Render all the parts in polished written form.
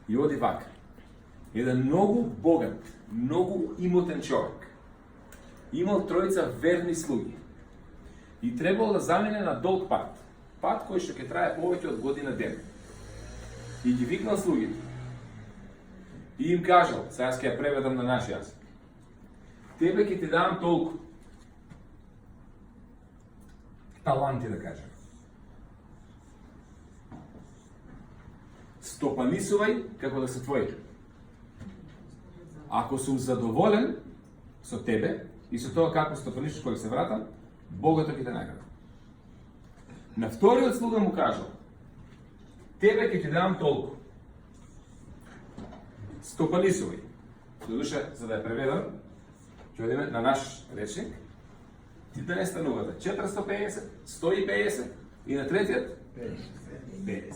И оди вака. Еден многу богат, многу имотен човек. Имал тројца верни слуги. И требало да замине на долг пат. Пат кој што ќе трае повеќе од година ден. И ги викнал слугите. И им кажал, сега ќе ја преведам на наш јазик. Тебе ќе ти дам толку таланти, да кажем. Стопанисувај како да се твои. Ако сум задоволен со тебе и со тоа како стопанисуваш кога се вратам, Богото ќе те награди. На вториот слуга му кажал, тебе ќе ти дам толку. Стопанисувај. Додуше, за да ја преведам, ќе одиме на наш речник, ти да не станувате 450, 150 и на третиот 50.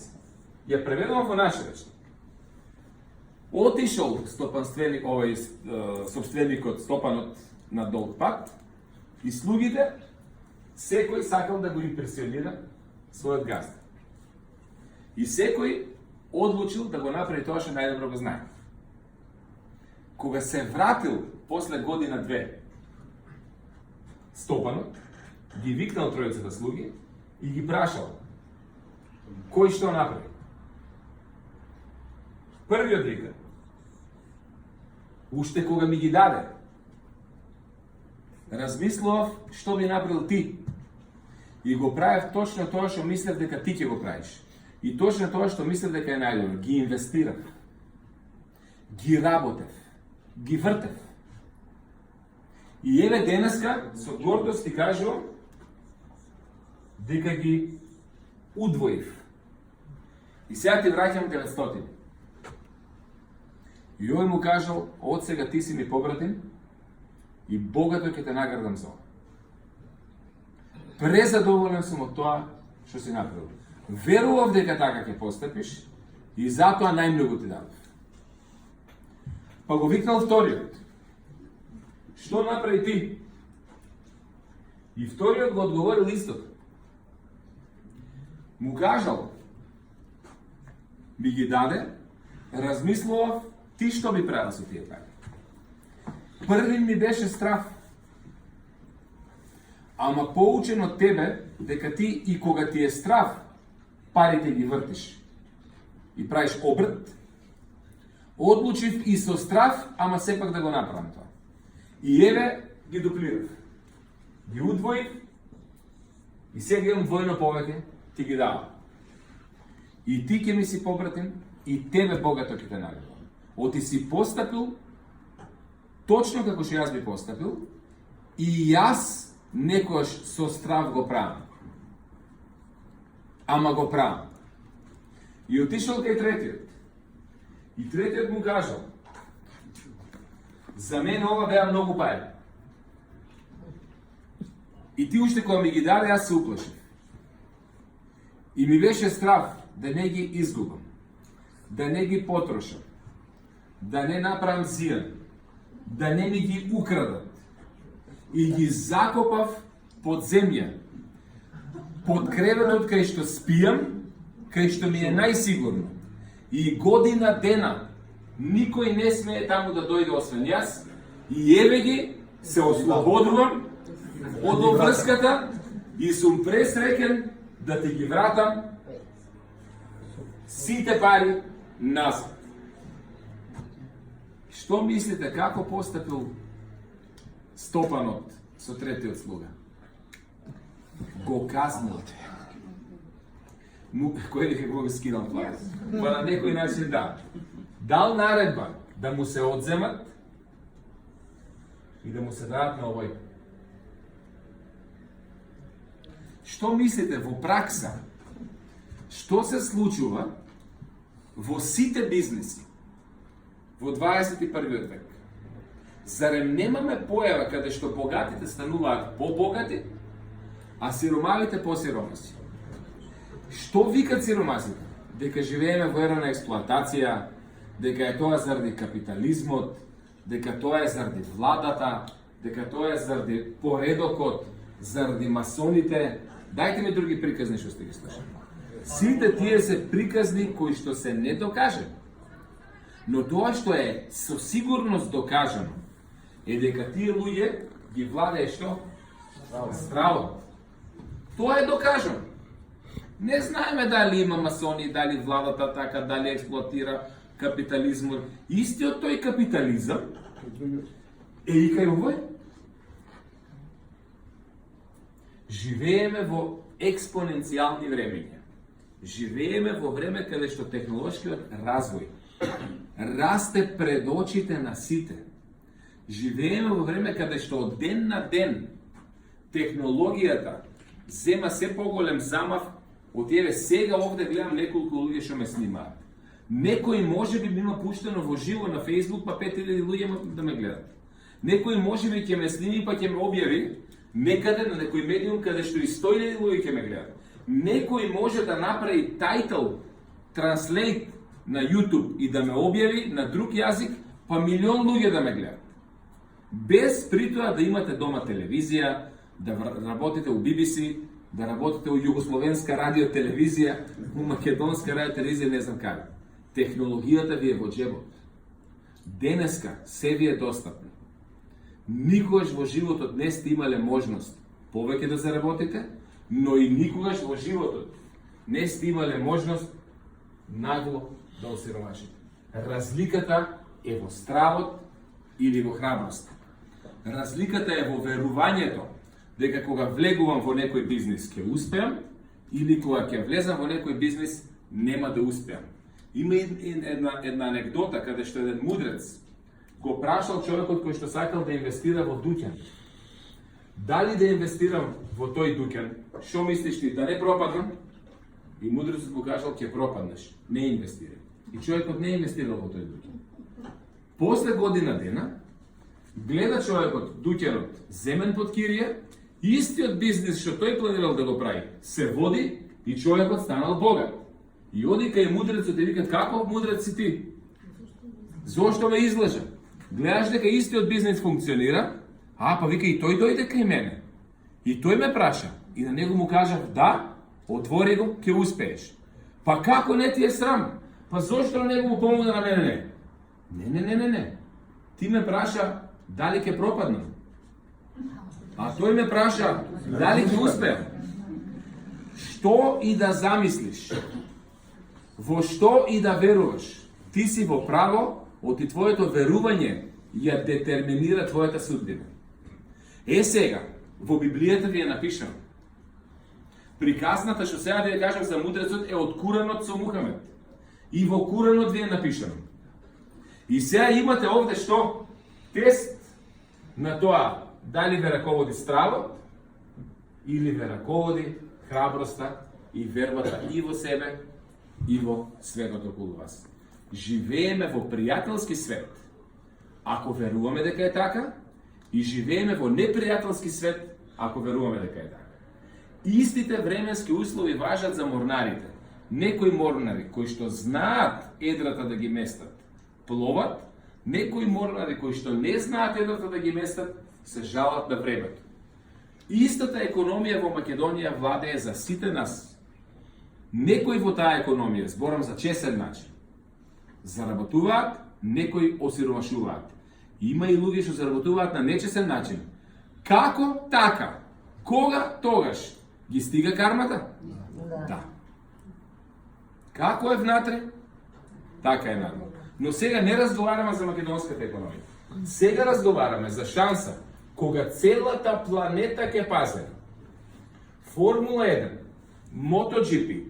Ја преведам во наш речник. Отишол стопанственик, собственикот, стопанот на долг пат и слугите, секој сакал да го импресионира својот газда. И секој одлучил да го направи тоа што најдобро го знае. Кога се вратил после година-две, стопанот ги викнал тројцата слуги и ги прашал кој што направи. Првиот вика, уште кога ми ги даде, размислував што би направил ти и го правев точно тоа што мислев дека ти ќе го правиш. И точно тоа што мислев дека е најдобро. Ги инвестирав, ги работев, ги вртев. И еве денеска со гордост ти кажувам дека ги удвоив. И сега ти враќам 900. И овој му кажал, од сега ти си ми побратим и богато ќе те наградам за ова. Презадоволен сум од тоа што си направил. Верував дека така ќе постапиш и затоа најмногу ти дадов. Па го викнал вториот. Што направи ти? И вториот го одговорил истото. Му кажал, ми ги даде, размислував, ти што би правил со тие пари? Први ми беше страв. Ама поучен од тебе, дека ти и кога ти е страв, парите ги вртиш и правиш обрт, одлучив и со страв, ама сепак да го направам тоа. И еве ги дуплирав. Ги удвоив и сега имам двојно повеќе, ти ги давам. И ти ќе ми си побратим, и тебе богато ќе те наградам. Оти си постапил точно како што јас би постапил, и јас некојаш со страв го правам. Ама го правам. И отишол кај третиот. И третиот му кажал, за мене ова беа многу пари. И ти уште кога ми ги даде, јас се уплашив. И ми беше страв да не ги изгубам, да не ги потрошам, да не направам зијан, да не ми ги украдат. И ги закопав под земја, под креветот кај што спијам, кај што ми е најсигурно. И година дена никој не смее таму да дојде освен јас, и еве ги се ослободувам од обврската и сум пресреќен да ти ги вратам сите пари назад. Што мислите, како постапил стопанот со третиот слуга? Го казнил. Кој дека го скинал плат? Па на некој начин да. Дал наредба да му се одземат и да му се дадат на овој. Што мислите во пракса? Што се случува во сите бизнеси во 21 век? Зарем немаме појава каде што богатите стануваат побогати, а сиромавите посиромаси? Што викат сиромасите? Дека живееме во ера на експлоатација, дека е тоа заради капитализмот, дека тоа е заради владата, дека тоа е заради поредокот, заради масоните. Дајте ми други приказни што сте ги слушали. Сите тие се приказни кои што се недокажени. Но тоа што е со сигурност докажано е дека тие луѓе ги владее што? Стравот. Тоа е докажано. Не знаеме дали има масони, дали владата така, дали експлоатира капитализмот. Истиот тој капитализам е и кај овој. Живееме во експоненцијални времења. Живееме во време каде што технолошкиот развој расте пред очите на сите. Живееме во време каде што од ден на ден технологијата зема се поголем замав. Од еве сега овде гледам неколку луѓе што ме снимаат. Некој може би има пуштено во живо на Facebook, па 5000 луѓе да ме гледат. Некој може би ќе ме сними, па ќе ме објави некаде на некој медиум каде што и 100.000 луѓе ќе ме гледат. Некој може да направи title, translate на YouTube и да ме објави на друг јазик, па милион луѓе да ме гледат. Без притоа да имате дома телевизија, да работите у BBC, да работите у Југословенска радио телевизија, у Македонска радио телевизија, не знам каде. Технологијата ви е во џебот. Денеска се ви е достапно. Никогаш во животот не сте имале можност повеќе да заработите, но и никогаш во животот не сте имале можност нагло да осиромашите. Разликата е во стравот или во храброст. Разликата е во верувањето дека кога влегувам во некој бизнис ќе успеам или кога ќе влезам во некој бизнис нема да успеам. Има една анекдота каде што еден мудрец го прашал човекот кој што сакал да инвестира во дуќан. Дали да инвестирам во тој дуќан? Што мислиш ти, да не пропадам? И мудрецот му кажал ќе пропаднеш, не инвестирај. И човекот не инвестирал во тој дуќан. После година дена гледа човекот дуќанот земен под кирија, истиот бизнис што тој планирал да го прави се води и човекот станал богат. И оди кај мудрецот и вика: како мудрец си ти? Зошто ме излажа? Гледаш дека истиот бизнес функционира, па вика и тој дојде кај мене. И тој ме праша. И на него му кажав: да, отвори го, ќе успееш. Па како не ти е срам? Па зошто на него му помогна, на мене не? Не. Ти ме праша дали ќе пропаднам. А тој ме праша дали ќе успеам. Што и да замислиш, во што и да веруваш, ти си во право, оти твоето верување ја детерминира твојата судбина. Сега, во Библијата ви е напишано. Приказната што сега ви ја кажам за мудрецот е од Куранот со Мухамед. И во Куранот ви е напишано. И сега имате овде што? Тест на тоа дали ве раководи стравот или ве раководи храброста и вербата и во себе и во светот околу вас. Живееме во пријателски свет, ако веруваме дека е така, и живееме во непријателски свет, ако веруваме дека е така. Истите временски услови важат за морнарите. Некои морнари кои што знаат едрата да ги местат, пловат, некои морнари кои што не знаат едрата да ги местат, се жалат на времето. Истата економија во Македонија владее за сите нас. Некои во таа економија, зборам за честен начин, заработуваат, некои осиромашуваат. Има и луѓе што заработуваат на нечестен начин. Како така? Кога тогаш? Ги стига кармата? Да. Како е внатре? Така е надвор. Но сега не разговараме за македонската економија. Сега разговараме за шанса кога целата планета ќе пазе. Формула 1, MotoGP,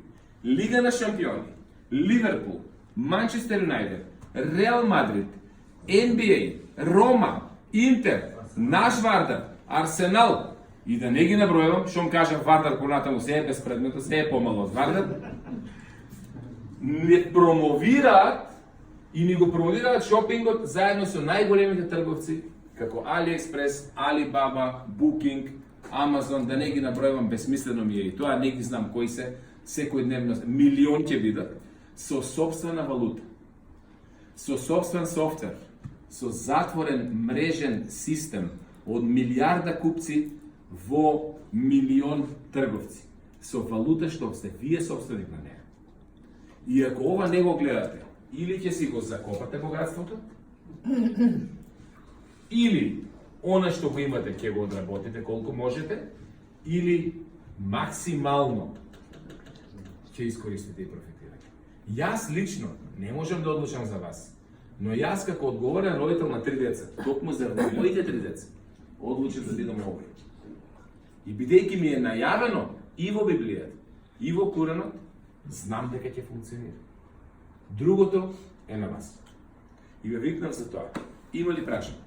Лига на шампиони, Ливерпул, Манчестер Юнайтед, Реал Мадрид, NBA, Рома, Интер, наш Вардар, Арсенал, и да не ги набројувам, што кажам Вардар понатаму се е безпредметно, се е помало од Вардар, не промовираат и ни го промовираат шопингот заедно со најголемите трговци, како AliExpress, Alibaba, Booking, Amazon, да не ги набројувам, безсмислено ми е и тоа, не ги знам кои се, секојдневно, милион ќе бидат, со собствена валута, со собствен софтвер, со затворен мрежен систем од милиарда купци во милион трговци, со валута што сте вие собственик на неја. И ако ова не го гледате, или ќе си го закопате богатството, или она што го имате ќе го одработите колку можете, или максимално ќе искористите и профитирате. Јас лично не можам да одлучам за вас, но јас како одговорен родител на 3 деца, токму за моите 3 деца, одлучив да бидам овој. И бидејќи ми е најавено и во Библијата, и во Куранот, знам дека ќе функционира. Другото е на вас. И ве викнав за тоа. Има ли прашање?